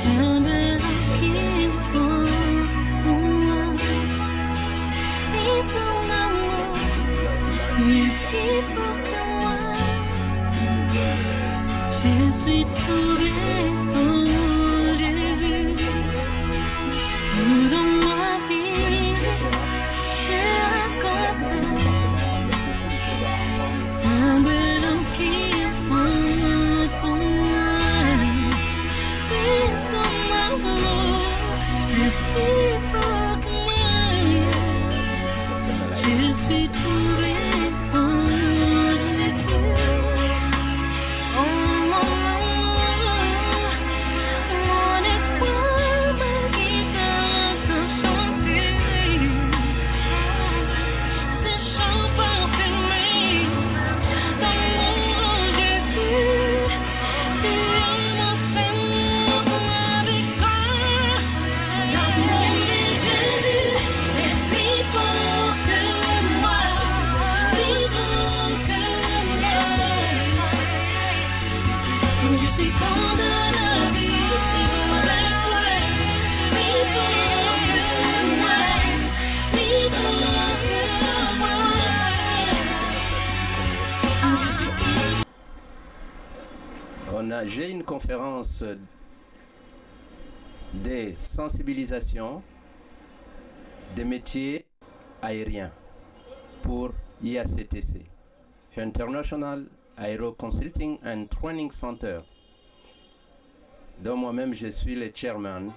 un bel homme qui est bon pour moi. Et son amour est plus fort que moi. Je suis troublée, oh Jésus. Dans ma vie, j'ai rencontré un bel homme qui est bon pour moi. Et son amour est plus fort que moi. Je suis troublée, oh Jésus. Oh mon amour, mon espoir, ma guitare te chanter. Ces chants parfumés d'amour, Jésus. Tu es mon Seigneur, ma victoire. L'amour de Jésus est plus fort que moi, plus grand que moi. Je suis condamnée à vivre avec toi, plus fort que moi, plus grand que moi. Je suis J'ai une conférence de sensibilisation des métiers aériens pour IACTC, International Aero Consulting and Training Center, dont moi-même je suis le chairman.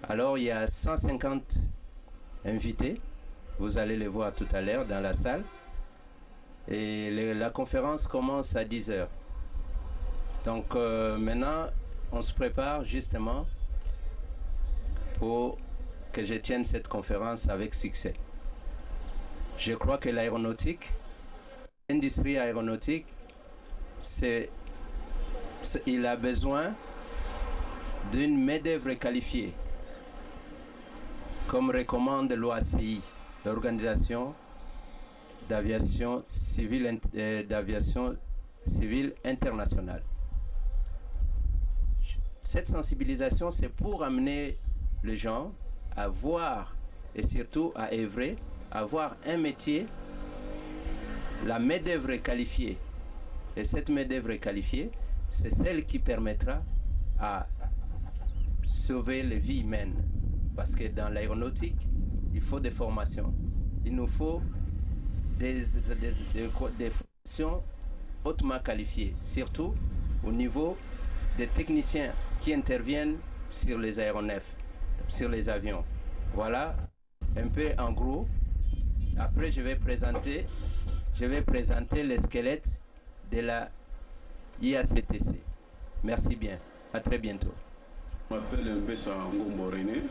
Alors il y a 150 invités, vous allez les voir tout à l'heure dans la salle, et la conférence commence à 10 heures. Donc maintenant, on se prépare justement pour que je tienne cette conférence avec succès. Je crois que l'aéronautique, l'industrie aéronautique, il a besoin d'une main-d'œuvre qualifiée, comme recommande l'OACI, l'Organisation d'aviation civile internationale. Cette sensibilisation, c'est pour amener les gens à voir et surtout à œuvrer, à avoir un métier, la main-d'œuvre qualifiée. Et cette main-d'œuvre qualifiée, c'est celle qui permettra à sauver les vies humaines. Parce que dans l'aéronautique, il faut des formations. Il nous faut des formations hautement qualifiées, surtout au niveau des techniciens qui interviennent sur les aéronefs, sur les avions. Voilà un peu en gros. Après, je vais présenter le squelette de la IACTC. Merci bien. À très bientôt. Je m'appelle Mbessa Ngombo René.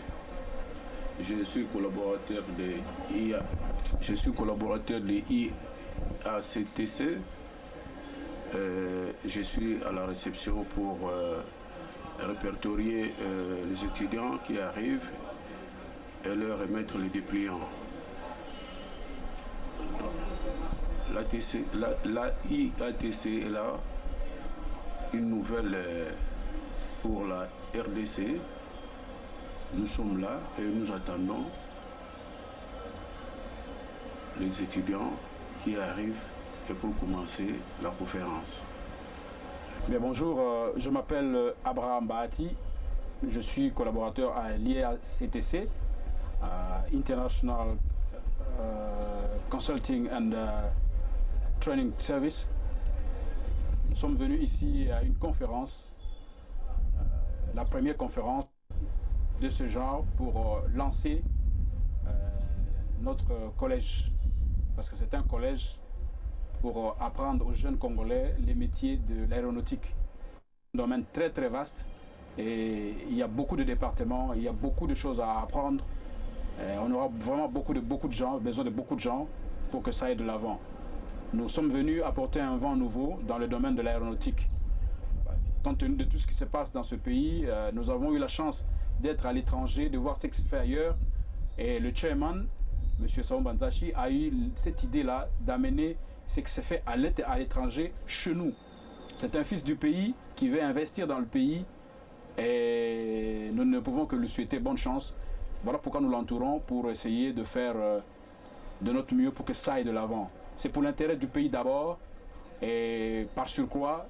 Je suis collaborateur de IACTC. Je suis à la réception pour répertorier les étudiants qui arrivent et leur remettre les dépliants. La IATC est là, une nouvelle pour la RDC. Nous sommes là et nous attendons les étudiants qui arrivent et pour commencer la conférence. Bien, bonjour, je m'appelle Abraham Bahati, je suis collaborateur à l'IACTC, International Consulting and Training Service. Nous sommes venus ici à une conférence, la première conférence de ce genre pour lancer notre collège, parce que c'est un collège pour apprendre aux jeunes Congolais les métiers de l'aéronautique. Un domaine très très vaste et il y a beaucoup de départements, il y a beaucoup de choses à apprendre. On aura vraiment besoin de beaucoup de gens pour que ça aille de l'avant. Nous sommes venus apporter un vent nouveau dans le domaine de l'aéronautique. Compte tenu de tout ce qui se passe dans ce pays, nous avons eu la chance d'être à l'étranger, de voir ce qui se fait ailleurs. Et le chairman, M. Sao Banzachi, a eu cette idée-là d'amener ce qui se fait à l'étranger chez nous. C'est un fils du pays qui veut investir dans le pays Et nous ne pouvons que lui souhaiter bonne chance. Voilà pourquoi nous l'entourons, pour essayer de faire de notre mieux pour que ça aille de l'avant. C'est pour l'intérêt du pays d'abord, et par surcroît,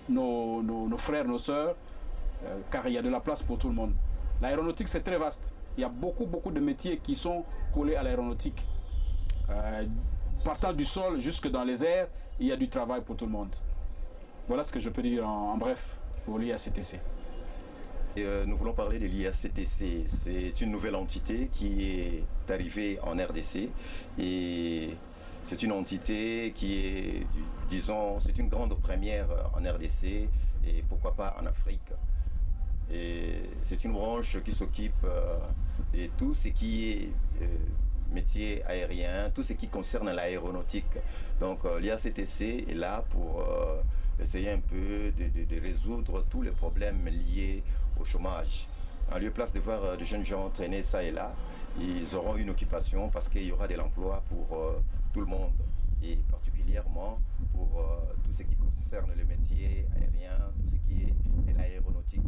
nos frères, nos sœurs, car il y a de la place pour tout le monde. L'aéronautique, c'est très vaste. Il y a beaucoup de métiers qui sont collés à l'aéronautique. Partant du sol jusque dans les airs, il y a du travail pour tout le monde. Voilà ce que je peux dire en bref pour l'IACTC. Nous voulons parler de l'IACTC. C'est une nouvelle entité qui est arrivée en RDC et c'est une entité qui est, disons, c'est une grande première en RDC et pourquoi pas en Afrique. Et c'est une branche qui s'occupe de tout ce qui est métier aérien, tout ce qui concerne l'aéronautique. Donc l'IACTC est là pour essayer un peu de résoudre tous les problèmes liés au chômage. En lieu et place de voir des jeunes gens traîner ça et là, ils auront une occupation parce qu'il y aura de l'emploi pour tout le monde et particulièrement pour tout ce qui concerne le métier aérien, tout ce qui est de l'aéronautique.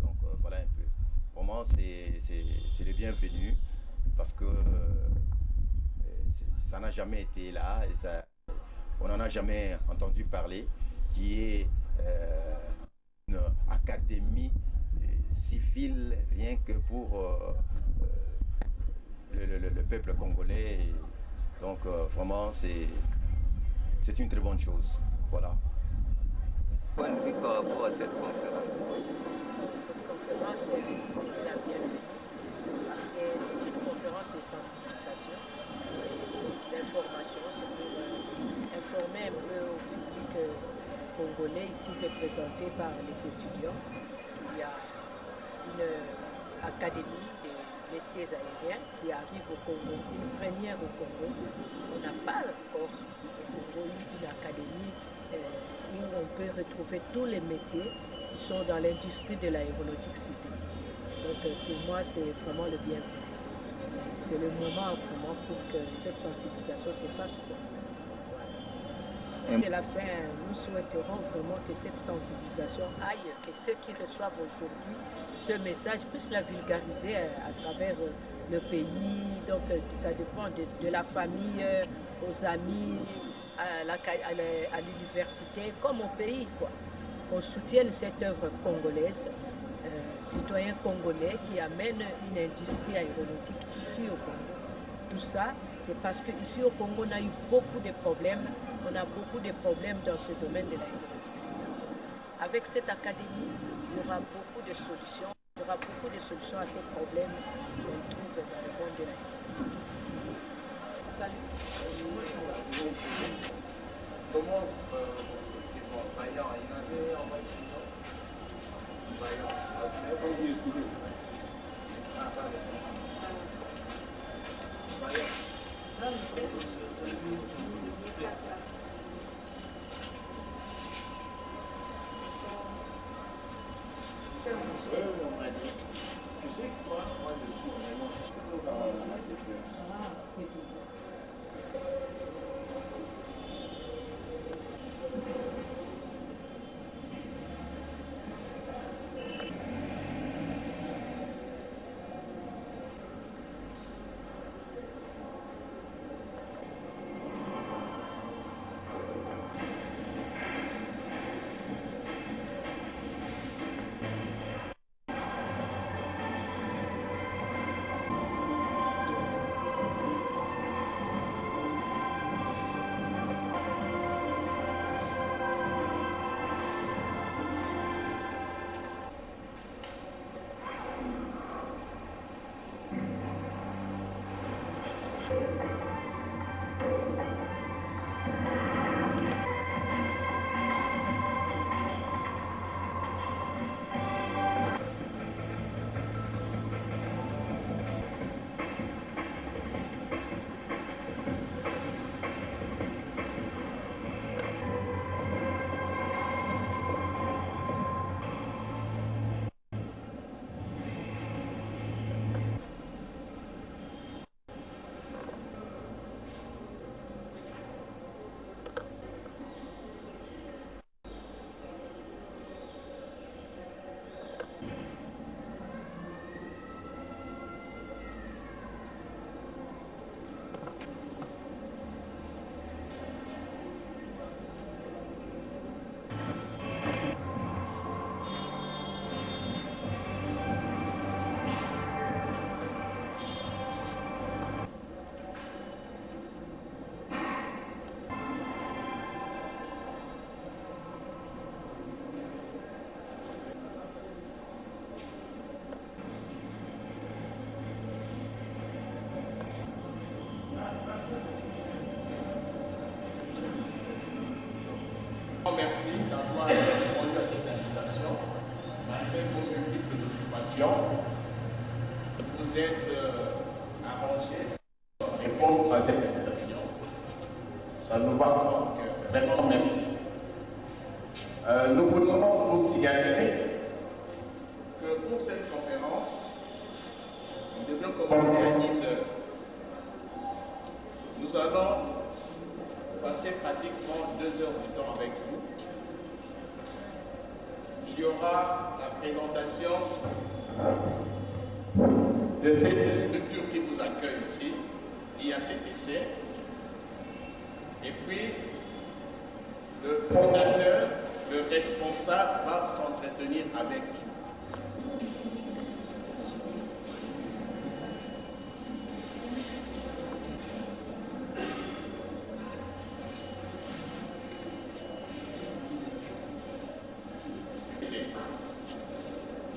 Donc voilà un peu. Vraiment, c'est le bienvenu parce que ça n'a jamais été là et ça, on n'en a jamais entendu parler, qui est une académie civile rien que pour le peuple congolais. Donc vraiment, c'est une très bonne chose. Voilà. Point de vue par rapport à cette conférence. Cette conférence est la bienvenue parce que c'est une conférence de sensibilisation et d'information. C'est pour informer un peu au public congolais ici représenté par les étudiants qu'il y a une académie des métiers aériens qui arrive au Congo, une première au Congo. On n'a pas encore au Congo eu une académie où on peut retrouver tous les métiers qui sont dans l'industrie de l'aéronautique civile. Donc pour moi, c'est vraiment le bienvenu. C'est le moment vraiment pour que cette sensibilisation se fasse. Voilà. Et à la fin, nous souhaiterons vraiment que cette sensibilisation aille, que ceux qui reçoivent aujourd'hui ce message puissent la vulgariser à travers le pays. Donc ça dépend de la famille, aux amis, à l'université, comme au pays, quoi. Qu'on soutienne cette œuvre congolaise, citoyens congolais qui amènent une industrie aéronautique ici au Congo. Tout ça, c'est parce qu'ici au Congo, on a eu beaucoup de problèmes. On a beaucoup de problèmes dans ce domaine de l'aéronautique civile. Avec cette académie, il y aura beaucoup de solutions. Il y aura beaucoup de solutions à ces problèmes qu'on trouve dans le monde de l'aéronautique ici. Comment Tu sais quoi, moi je suis vraiment assez peur. remercie d'avoir répondu à cette invitation. Malgré vos multiples occupations, vous êtes arrangés pour répondre à cette invitation. Ça nous va donc vraiment merci. Nous voudrions vous signaler que pour cette conférence, nous devions commencer à 10 heures. Nous allons passer pratiquement 2 heures de temps avec vous. Il y aura la présentation de cette structure qui vous accueille ici, l'IACTC, et puis le fondateur, le responsable va s'entretenir avec vous.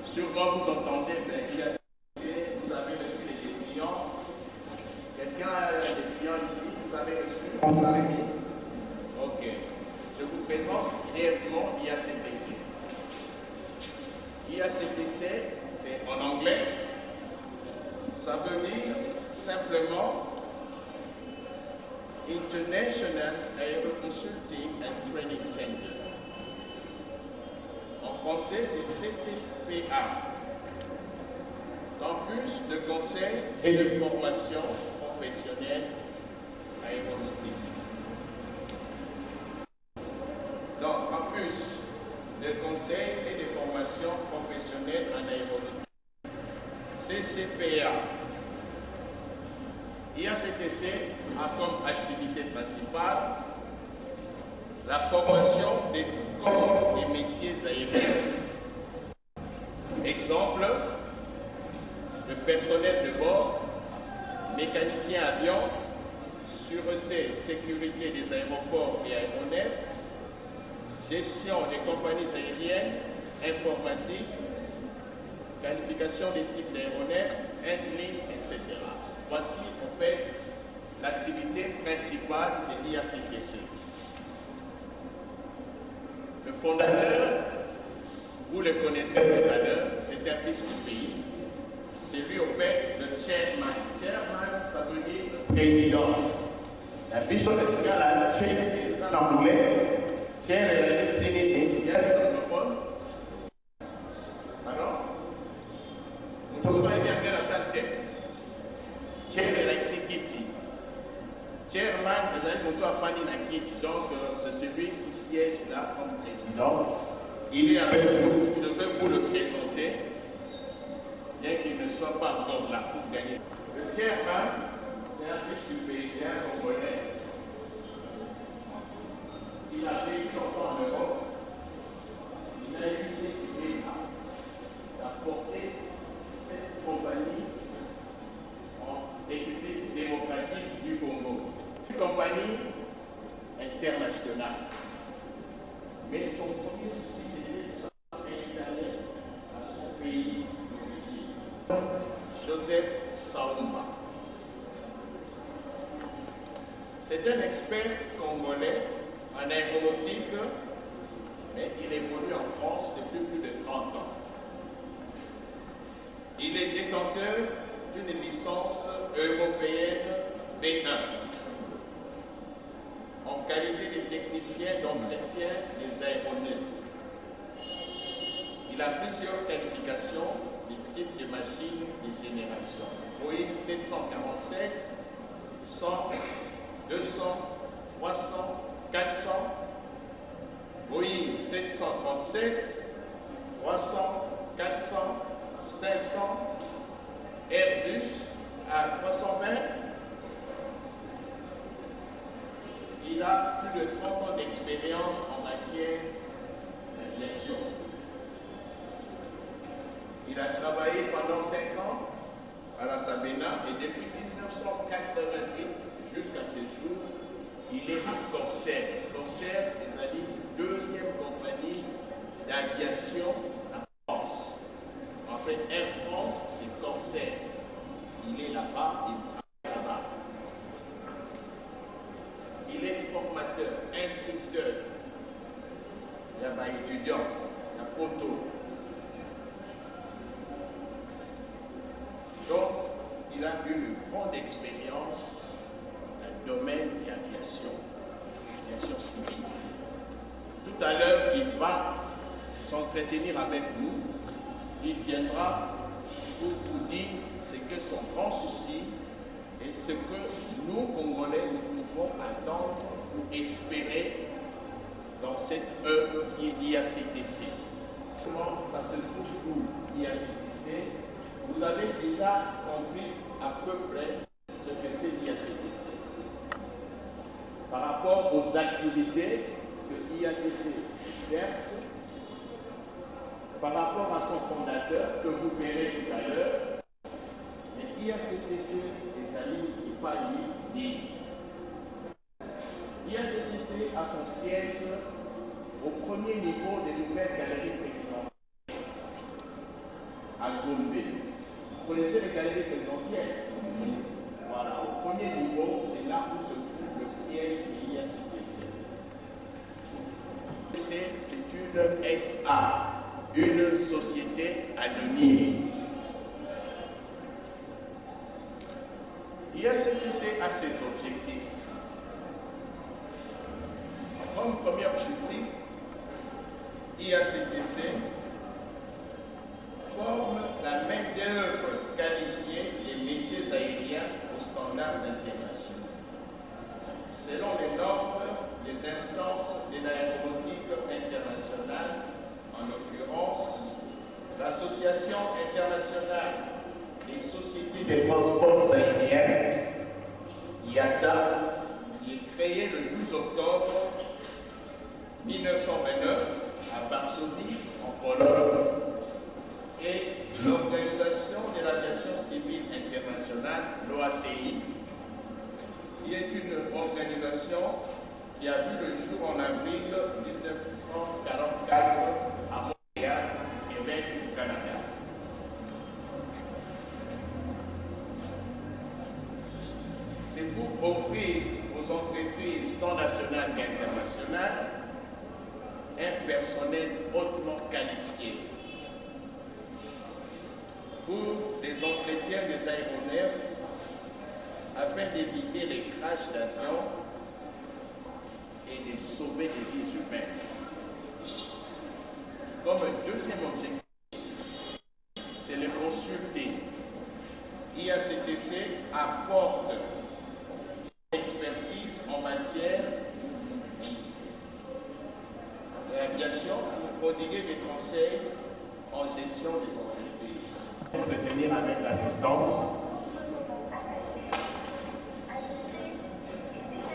Sûrement vous entendez, vous avez reçu les dépliants. Quelqu'un a des dépliants ici, vous avez reçu, vous avez mis. Ok. Je vous présente brièvement IACTC. IACTC, c'est en anglais. Ça veut dire simplement International Aero Consulting and Training Center. En français, c'est CCPA, Campus de conseil et de formation professionnelle aéronautique. Donc, Campus de conseil et de formation professionnelle en aéronautique. CCPA. IACTC a comme activité principale la formation des corps et métiers aériens. Exemple, le personnel de bord, mécanicien avion, sûreté, sécurité des aéroports et aéronefs, gestion des compagnies aériennes, informatique, qualification des types d'aéronefs, handling, etc. Voici en fait l'activité principale de l'IACTC. Le fondateur, vous le connaîtrez tout à l'heure, c'est un fils du pays. C'est lui au fait le chairman. Chairman, ça veut dire président. La bishop est la chair en anglais. Chair est la CNT. Il y a des anglophones. Alors, vous pouvez bien la salle tête. Chair est l'exécutif. Chairman, vous avez monté à Fanny Nakit, donc c'est celui qui siège là comme président. Il est avec nous, je vais vous le présenter, bien qu'il ne soit pas encore là pour gagner. Le chairman, c'est un fils du pays, c'est un Congolais. Il a vécu encore en Europe. Il a eu cette idée-là d'apporter cette compagnie en République démocratique du Congo. Une compagnie internationale. Mais son premier souci, c'était de s'installer à son pays d'origine. Joseph Saoumba. C'est un expert congolais en aéronautique, mais il évolue en France depuis plus de 30 ans. Il est détenteur d'une licence européenne B1 en qualité de technicien d'entretien des aéronefs. Il a plusieurs qualifications de types de machines de génération. Boeing 747, 100, 200, 300, 400, Boeing 737, 300, 400, 500, Airbus à 320. Il a plus de 30 ans d'expérience en matière d'aviation. Il a travaillé pendant 5 ans à la Sabena et depuis 1988 jusqu'à ce jour, il est à Corsair. Corsair est la deuxième compagnie d'aviation en France. En fait, Air France, c'est Corsair. Il est là-bas, il travaille là-bas. Il est formateur, instructeur d'expérience dans le domaine de l'aviation civile. Tout à l'heure, il va s'entretenir avec nous. Il viendra pour vous dire ce que son grand souci et ce que nous, Congolais, nous pouvons attendre ou espérer dans cette œuvre qui est l'IACTC. Comment ça se trouve où l'IACTC? Vous avez déjà compris à peu près ce que c'est l'IACTC. Par rapport aux activités que l'IACTC exerce, par rapport à son fondateur, que vous verrez tout à l'heure, mais l'IACTC, les amis, n'est pas libre. L'IACTC a son siège au premier niveau des nouvelles galeries présidentielles à Gombe. Vous connaissez les galeries présidentielles? Voilà, au premier niveau, c'est là où se trouve le siège de l'IACTC. C'est une SA, une société anonyme. l'IACTC a cet objectif. Comme premier objectif, l'IACTC forme la main-d'œuvre qualifiée des métiers aériens aux standards internationaux. Selon les normes des instances de l'aéronautique internationale, en l'occurrence l'Association internationale des sociétés de transports aériens, IATA, qui est créée le 12 octobre 1929 à Varsovie, en Pologne, et l'Organisation de l'aviation civile internationale, l'OACI, qui est une organisation qui a vu le jour en avril 1944 à Montréal, Québec, au Canada. C'est pour offrir aux entreprises tant nationales qu'internationales un personnel hautement qualifié pour des entretiens des aéronefs afin d'éviter les crashs d'avions et de sauver des vies humaines. Comme deuxième objectif, c'est le consulting. l'IACTC apporte expertise en matière de l'aviation pour prodiguer des conseils en gestion des entreprises. On peut venir avec l'assistance.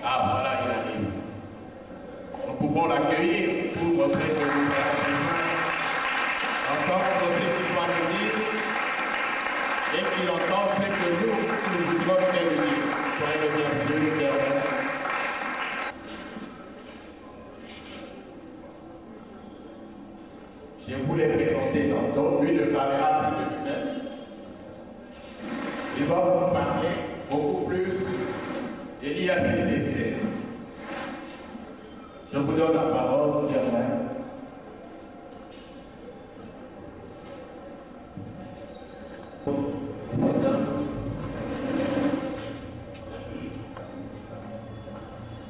Ah, voilà, il arrive. Nous pouvons l'accueillir pour montrer que nous avons entendre ce qu'il va nous dire et qu'il entend ce que nous voulons faire dire. Soyez le bienvenu, Bernard. Je vous l'ai présenté tantôt, lui ne parlera plus de lui-même. Il va vous parler beaucoup plus de l'IACTC. Je vous donne la parole, Germain.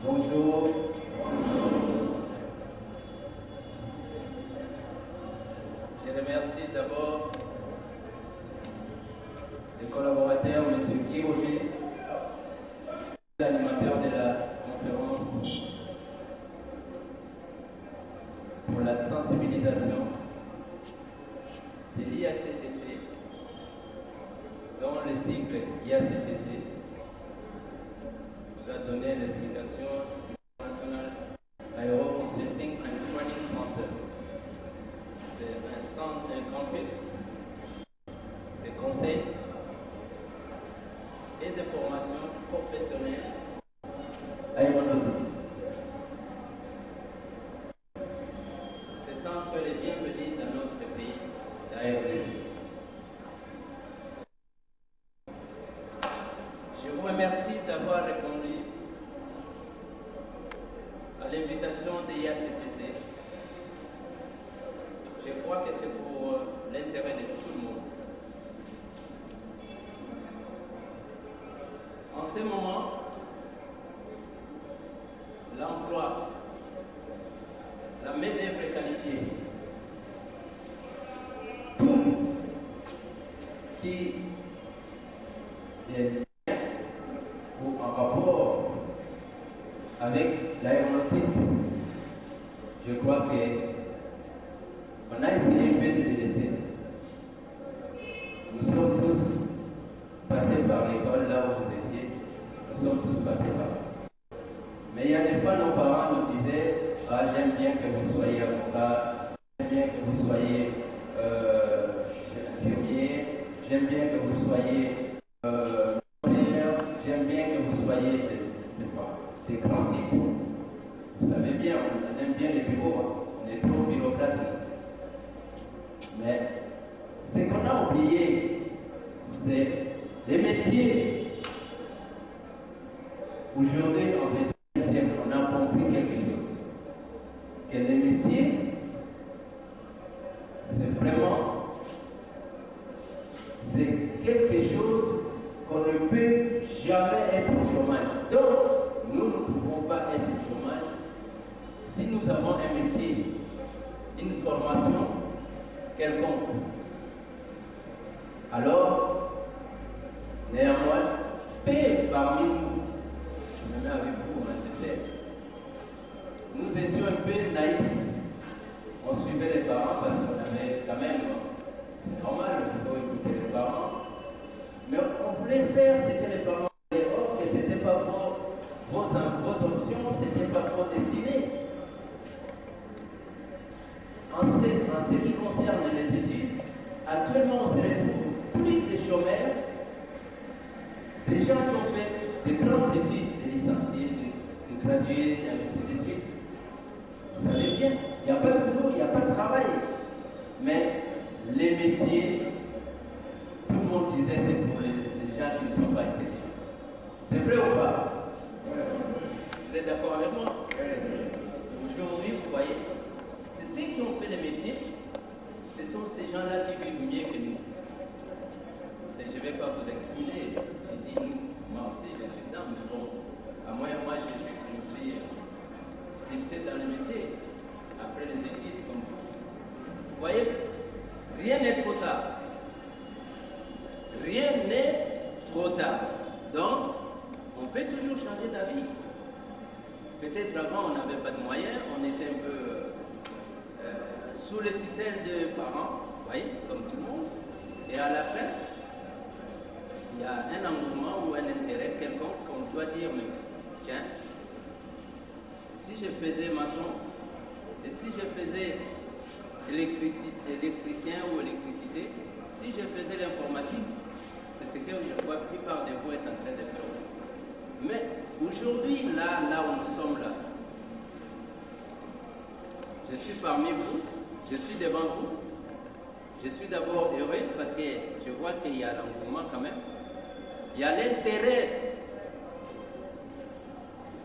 Bonjour. Je remercie d'abord les collaborateurs, M. Guy Roger, l'animateur de la conférence, pour la sensibilisation de l'IACTC, dont le cycle IACTC vous a donné l'explication du National Aero Consulting and Training Center. C'est un centre, un campus de conseil et de formation professionnelle aéronautique. Ce centre est bienvenu dans notre pays d'aéronautique. Je vous remercie d'avoir répondu à l'invitation de l'IACTC. Je crois que c'est pour l'intérêt de tout le monde. ce moment, l'emploi, la main-d'œuvre qualifiée, tout qui est ou en rapport avec l'aéronautique, je crois qu'on a essayé un peu de délaisser. Nous sommes tous passés par l'école là où vous étiez, nous sommes tous passés par là. Mais il y a des fois, nos parents nous disaient « Ah, j'aime bien que vous soyez avocat, j'aime bien que vous soyez infirmier, j'aime bien que vous soyez j'aime bien que vous soyez, je sais pas, des grands titres. Vous savez bien, on aime bien les bureaux, on est trop bureaucrates. Mais ce qu'on a oublié, c'est les métiers. Aujourd'hui, en 21e siècle, on a compris quelque chose. Que les métiers, c'est vraiment, c'est quelque chose qu'on ne peut jamais être au chômage. Donc, nous ne pouvons pas être au chômage si nous avons un métier, une formation quelconque. Alors, néanmoins, peu parmi nous, je me mets avec vous, je sais, nous étions un peu naïfs. On suivait les parents parce qu'on avait quand même, c'est normal, il faut écouter les parents. Mais on voulait faire ce que les parents voulaient, or que ce n'était pas vos options, ce n'était pas vos destinées. En ce qui concerne les études, actuellement on se retrouve plus de chômeurs, des gens qui ont fait de grandes études, des licenciés, des gradués, et ainsi de suite. Vous savez bien, il n'y a pas de boulot, il n'y a pas de travail. Mais les métiers, tout le monde disait c'est pour les gens qui ne sont pas intelligents. C'est vrai ou pas? Vous êtes d'accord avec moi? Aujourd'hui, vous voyez, c'est ceux qui ont fait les métiers, ce sont ces gens-là qui vivent mieux que nous. Je ne vais pas vous incriminer, j'ai dit nous, moi aussi je suis dedans, mais bon, à moi je me suis glissé dans le métier, après les études comme vous. Vous voyez, rien n'est trop tard. Rien n'est trop tard. Donc, on peut toujours changer d'avis. Peut-être avant, on n'avait pas de moyens, on était un peu sous le tutelle de parents, vous voyez, comme tout le monde. Et à la fin, il y a un engouement ou un intérêt quelconque qu'on doit dire, mais tiens, si je faisais maçon, et si je faisais électricien ou électricité, si je faisais l'informatique, c'est ce que je crois que la plupart de vous êtes en train de faire. Mais aujourd'hui, là où nous sommes là, je suis parmi vous, je suis devant vous, je suis d'abord heureux parce que je vois qu'il y a l'engouement quand même. Il y a l'intérêt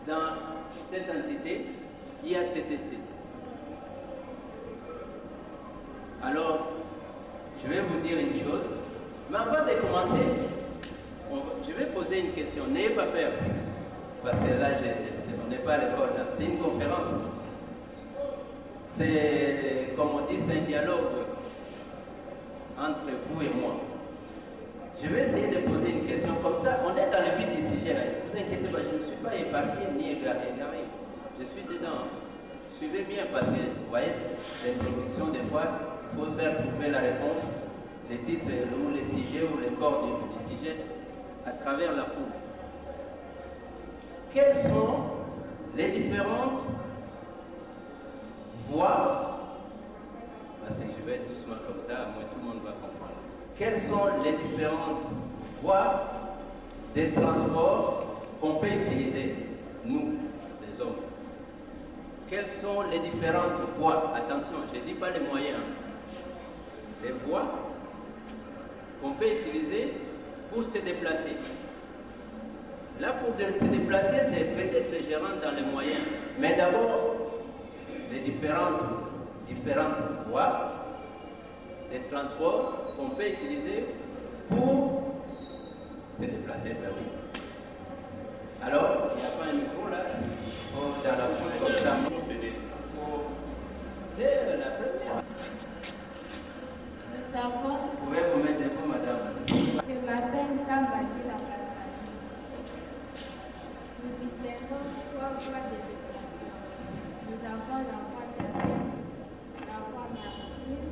dans cette entité, IACTC. Alors, je vais vous dire une chose, mais avant de commencer, je vais poser une question. N'ayez pas peur, parce que là, on n'est pas à l'école, c'est une conférence. C'est, comme on dit, c'est un dialogue entre vous et moi. Je vais essayer de poser une question comme ça. On est dans le but du sujet. Là. Ne vous inquiétez pas, je ne suis pas épargné ni égaré. Je suis dedans. Suivez bien parce que, vous voyez, l'introduction, des fois, il faut faire trouver la réponse, les titres ou les sujets ou les corps du sujet à travers la foule. Quelles sont les différentes voies, parce que je vais doucement comme ça, moi tout le monde va comprendre. Quelles sont les différentes voies de transport qu'on peut utiliser, nous, les hommes? Quelles sont les différentes voies? Attention, je ne dis pas les moyens. Les voies qu'on peut utiliser pour se déplacer. Là, pour se déplacer, c'est peut-être gérant dans les moyens. Mais d'abord, les différentes voies de transport qu'on peut utiliser pour se déplacer. Ben oui. Alors, il n'y a pas un micro là, dans la foule comme ça. C'est la première. Nous avons, Vous pouvez vous mettre debout, madame. je m'appelle Tambadi la Pascal. Nous distinguons trois voies de déplacement. Nous avons la voie terrestre, la voie maritime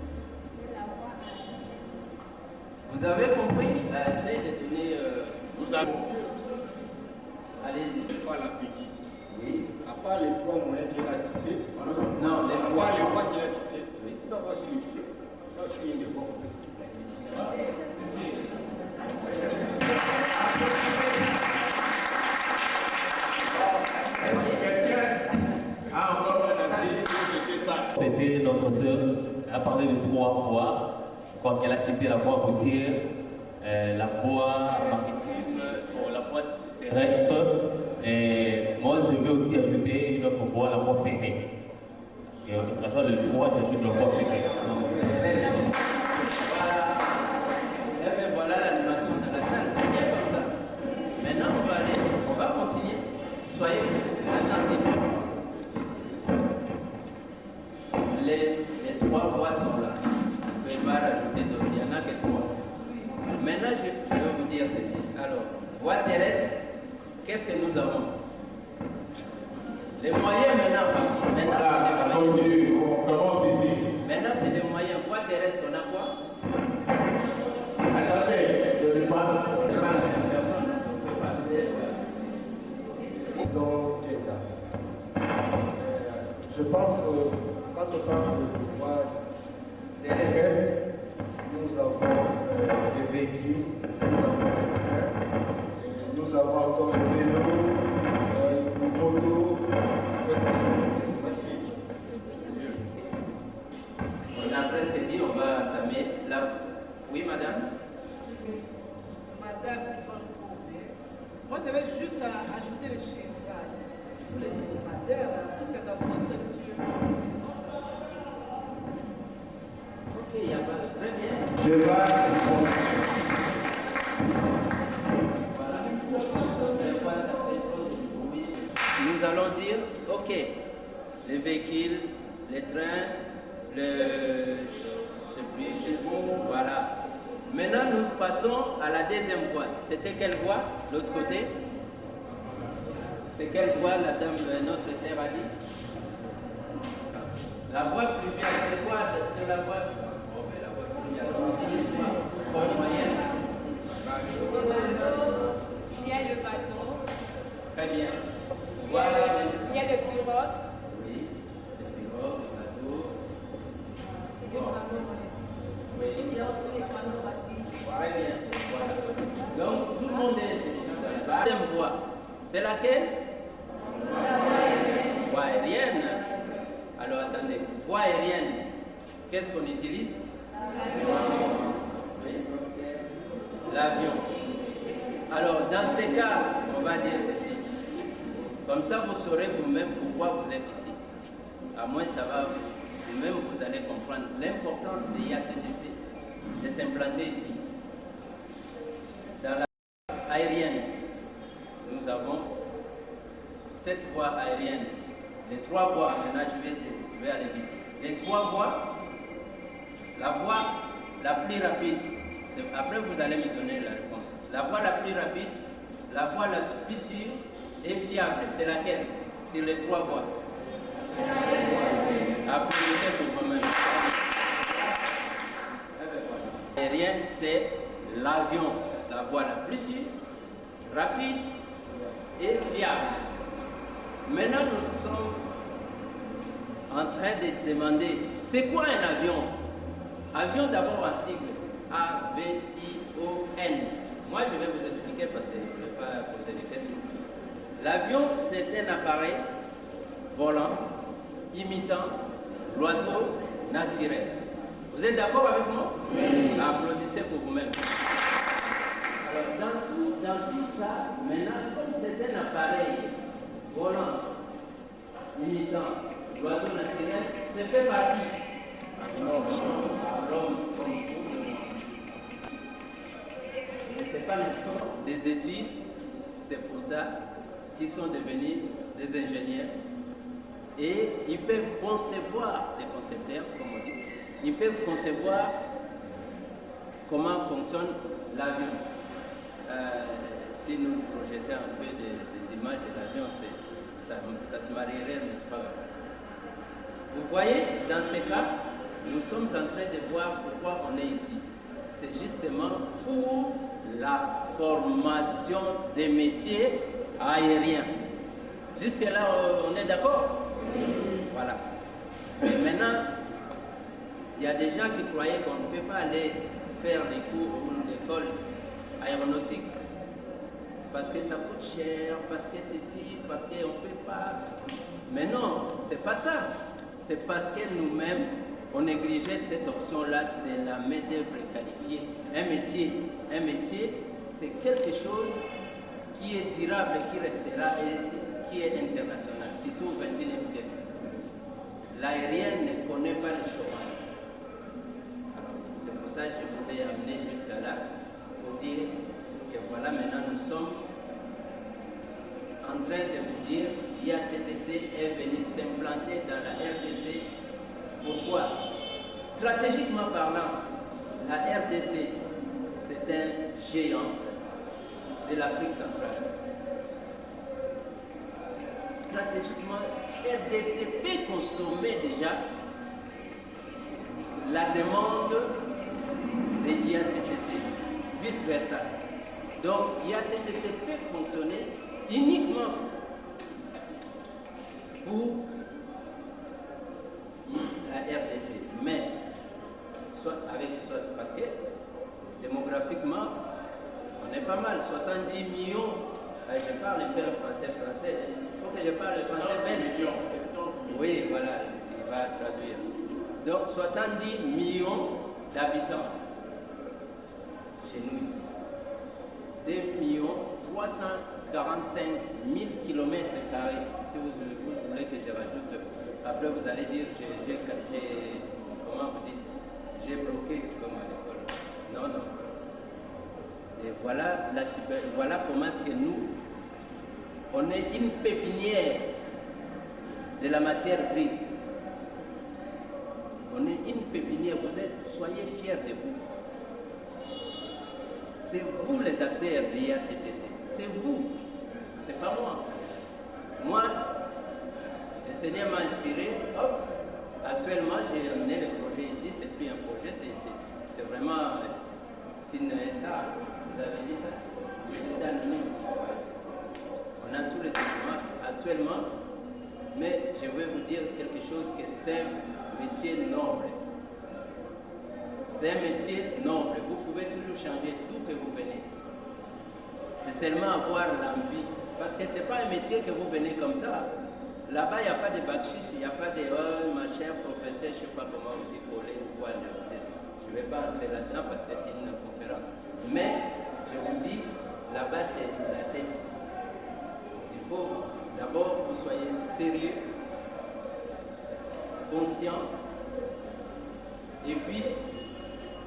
et la voie aérienne. Vous avez compris? Essayez de donner. Nous avons Allez-y. fois la Peggy. Oui. À part les trois moyens qu'il a cités, Non, les à voies. part les voies qu'il a citées, Oui. on va se les dire. Ça aussi, une des voies qu'on peut se déplacer. Ah, encore un avis, c'était ça. C'était notre sœur, elle a parlé de trois voies. Je crois qu'elle a cité la voie routière, la voie maritime, la voie terrestre. Et moi, je vais aussi ajouter une autre voie, la voie ferrée. Parce que à travers le droit, j'ajoute la voie ferrée. Voilà. Eh bien, voilà l'animation de la salle, c'est bien comme ça. Maintenant, on va continuer. Soyez attentifs. Les trois voies sont là. Je ne vais pas rajouter d'autres, il n'y en a que trois. Maintenant, je vais vous dire ceci. Alors, voie terrestre, qu'est-ce que nous avons? Les moyens maintenant, c'est des moyens. On commence ici. Maintenant, c'est des moyens. Voie terrestre, on a quoi? Attendez, je passe. C'est pas la même personne. On peut pas dire ça. Donc, je pense que quand on parle de voie terrestre, nous avons des véhicules, nous avons des trains, et nous avons encore des vélos, des motos, On a presque dit, on va entamer la... Oui, madame? Madame moi je vais juste ajouter le cheval pour les dromadaires, puisque dans notre cieux. Ok, il n'y a pas de... Très bien. Cheval. Nous allons dire, ok, les véhicules, les trains, voilà. Maintenant, nous passons à la deuxième voie. C'était quelle voie, l'autre côté? C'est quelle voie, la dame, notre sœur a dit? La voie fluviale, c'est quoi? C'est la voie fluviale. Il y a le bateau, Très bien. il y a le pirogue. Oui, le pirogue, le bateau. Oui. Il y a aussi les canaux rapides. Très bien. Voilà. Donc, tout le monde est intelligent dans la deuxième voie. C'est laquelle? Voie aérienne. Alors, attendez. Voie aérienne. Qu'est-ce qu'on utilise? Oui. L'avion. Alors, dans ces cas, on va dire ceci. Comme ça, vous saurez vous-même pourquoi vous êtes ici. À moins, ça va, vous-même, vous allez comprendre l'importance de l'IACTC de s'implanter ici. Dans la voie aérienne, nous avons 7 voies aériennes. Les 3 voies, maintenant je vais aller vite. Les 3 voies, la voie la plus rapide, après vous allez me donner la réponse. La voie la plus rapide, la voie la plus sûre et fiable, c'est laquelle? Sur les 3 voies. Applaudissez pour vous-même. Aérienne, c'est l'avion, la voie la plus sûre, rapide et fiable. Maintenant, nous sommes en train de demander, c'est quoi un avion? Avion d'abord en sigle, A-V-I-O-N. Moi, je vais vous expliquer parce que je ne vais pas poser des questions. L'avion, c'est un appareil volant, imitant l'oiseau naturel. Vous êtes d'accord avec moi? Oui. Applaudissez pour vous-même. Alors, dans tout ça, maintenant, comme c'est un appareil volant, imitant l'oiseau naturel, c'est fait par qui? L'homme. Mais ce n'est pas n'importe des études, c'est pour ça qui sont devenus des ingénieurs et ils peuvent concevoir, des concepteurs, comme on dit, ils peuvent concevoir comment fonctionne l'avion. Si nous projetons un peu des images de l'avion, ça se marierait, n'est-ce pas? Vous voyez, dans ces cas, nous sommes en train de voir pourquoi on est ici. C'est justement pour la formation des métiers aériens. Jusque-là, on est d'accord? Voilà. Et maintenant, il y a des gens qui croyaient qu'on ne peut pas aller faire les cours ou l'école aéronautique parce que ça coûte cher, parce que ceci, parce qu'on ne peut pas. Mais non, c'est pas ça. C'est parce que nous-mêmes, on négligeait cette option-là de la main-d'œuvre qualifiée. Un métier, c'est quelque chose qui est durable, qui restera et qui est international, surtout au XXIe siècle. L'aérien ne connaît pas le chômage. Alors, c'est pour ça que je vous ai amené jusqu'à là, pour dire que voilà, maintenant nous sommes en train de vous dire l'IACTC est venu s'implanter dans la RDC. Pourquoi? Stratégiquement parlant, la RDC, c'est un géant de l'Afrique centrale. Stratégiquement, RDC peut consommer déjà la demande de l'IACTC, vice-versa. Donc, l'IACTC peut fonctionner uniquement pour la RDC, mais parce que démographiquement, on est pas mal, 70 millions. Je parle un peu français. Il faut que je parle français belge. Oui, voilà, il va traduire. Donc 70 millions d'habitants chez nous ici. 2 345 000 km². Si vous voulez que je rajoute, après vous allez dire, comment vous dites, j'ai bloqué comme à l'école. Non. Et voilà, voilà comment est-ce que nous, on est une pépinière de la matière grise. On est une pépinière, soyez fiers de vous. C'est vous les acteurs de l'IACTC. C'est vous, c'est pas moi. Moi, le Seigneur m'a inspiré, hop, actuellement j'ai amené le projet ici, c'est plus un projet, c'est vraiment ça, vous avez dit ça, c'est anonyme. On a tous les documents actuellement, mais je vais vous dire quelque chose que c'est un métier noble. C'est un métier noble, vous pouvez toujours changer d'où que vous venez. C'est seulement avoir l'envie, parce que ce n'est pas un métier que vous venez comme ça. Là-bas, il n'y a pas de bac-chiche, il n'y a pas de « ma chère professeur, je ne sais pas comment vous décoller ou quoi ». Je ne vais pas entrer là-dedans parce que c'est une conférence. Mais, je vous dis, là-bas, c'est la tête. Il faut d'abord que vous soyez sérieux, conscient, et puis,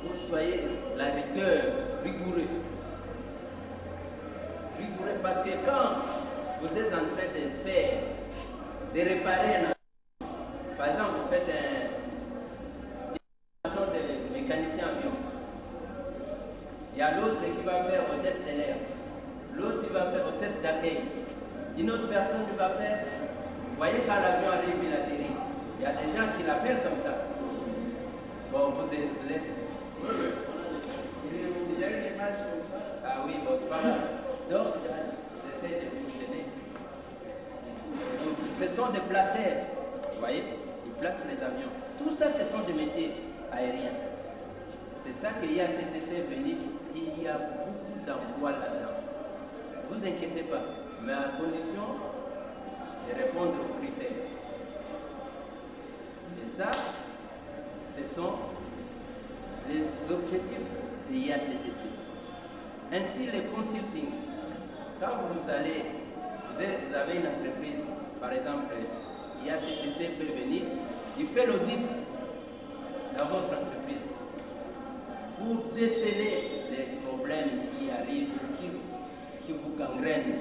vous soyez la rigueur, rigoureux. Rigoureux parce que quand vous êtes en train de réparer un... Par exemple, vous faites une formation de mécanicien avion. Il y a l'autre qui va faire au test de l'air. L'autre qui va faire au test d'accueil. Une autre personne qui va faire... Vous voyez, quand l'avion arrive, il atterrit. Il y a des gens qui l'appellent comme ça. Bon, vous êtes... Oui, on a des gens. Il y a une image comme ça. Ah oui, bon, c'est pas grave. Donc, j'essaie de vous aider. Ce sont des placeurs, vous voyez, ils placent les avions. Tout ça, ce sont des métiers aériens. C'est ça que l'IACTC est venu. Il y a beaucoup d'emplois là-dedans. Ne vous inquiétez pas, mais à condition de répondre aux critères. Et ça, ce sont les objectifs de l'IACTC. Ainsi, le consulting. Quand vous avez une entreprise, par exemple, l'IACTC peut venir, il fait l'audit dans votre entreprise pour déceler les problèmes qui arrivent, qui vous gangrènent.